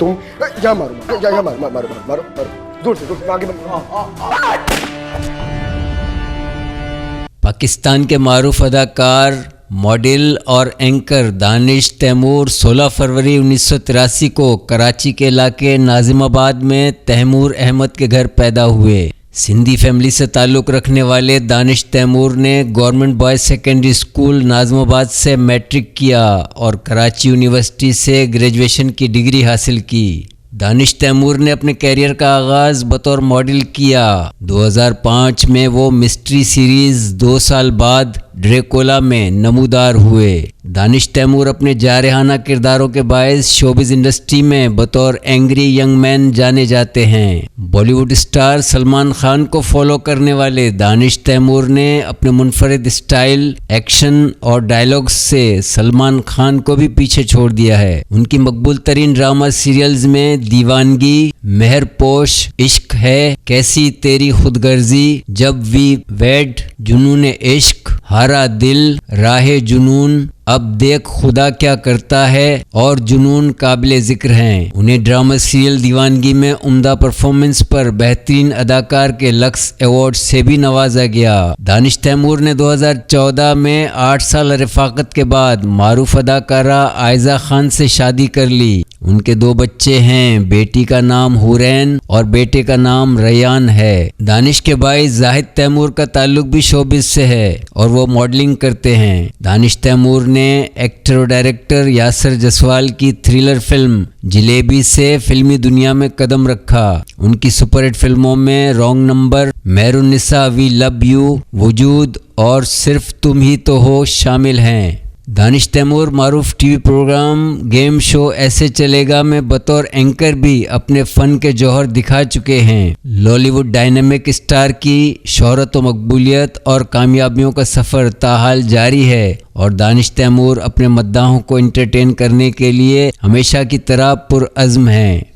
तुम यहाँ मारो, यहाँ मारो मारो मारो मारो, दूर से आगे पाकिस्तान के मारूफ अदाकार, मॉडल और एंकर दानिश तैमूर 16 फरवरी 1983 को कराची के इलाके नाजिमाबाद में तैमूर अहमद के घर पैदा हुए। सिंधी फैमिली से ताल्लुक़ रखने वाले दानिश तैमूर ने government boys secondary school Nazimabad से मैट्रिक किया और कराची यूनिवर्सिटी से ग्रेजुएशन की डिग्री हासिल की। दानिश तैमूर ने अपने कैरियर का आगाज़ बतौर मॉडल किया। 2005 में वो मिस्ट्री सीरीज़ 2 साल बाद ड्रेकोला में नमूदार हुए। दानिश तैमूर अपने जारहाना किरदारों के बायस शोबिज़ इंडस्ट्री में बतौर एंग्री यंग मैन जाने जाते हैं। बॉलीवुड स्टार सलमान खान को फॉलो करने वाले दानिश तैमूर ने अपने मुनफरिद स्टाइल, एक्शन और डायलॉग्स से सलमान खान को भी पीछे छोड़ दिया है। उनकी मकबूल तरीन ड्रामा सीरियल्स में दीवानगी, मेहरपोश, इश्क है, कैसी तेरी खुदगर्जी, जब वी वेड, जुनून इश्क, हारा दिल, राहे जुनून, अब देख खुदा क्या करता है और जुनून काबिले जिक्र हैं। उन्हें ड्रामा सीरियल दीवानगी में उम्दा परफॉर्मेंस पर बेहतरीन अदाकार के लक्स अवार्ड से भी नवाजा गया। दानिश तैमूर ने 2014 में 8 साल रफाकत के बाद मारूफ अदाकारा आयजा खान से शादी कर ली। उनके 2 बच्चे हैं, बेटी का नाम हुरैन और बेटे का नाम रयान है। दानिश के भाई जाहिद तैमूर का ताल्लुक भी शोबिस से है और वो मॉडलिंग करते हैं। दानिश तैमूर ने एक्टर और डायरेक्टर यासर जसवाल की थ्रिलर फिल्म जिलेबी से फिल्मी दुनिया में कदम रखा। उनकी सुपरहिट फिल्मों में wrong number, Mehrunnisa, we love you, Wajood और सिर्फ तुम ही तो हो शामिल हैं। दानिश तैमूर मारूफ टीवी प्रोग्राम गेम शो ऐसे चलेगा में बतौर एंकर भी अपने फ़न के जौहर दिखा चुके हैं। लॉलीवुड डायनेमिक स्टार की शोहरत व मकबूलियत और कामयाबियों का सफ़र ताहाल जारी है और दानिश तैमूर अपने मद्दाहों को एंटरटेन करने के लिए हमेशा की तरह पुरअज़्म हैं।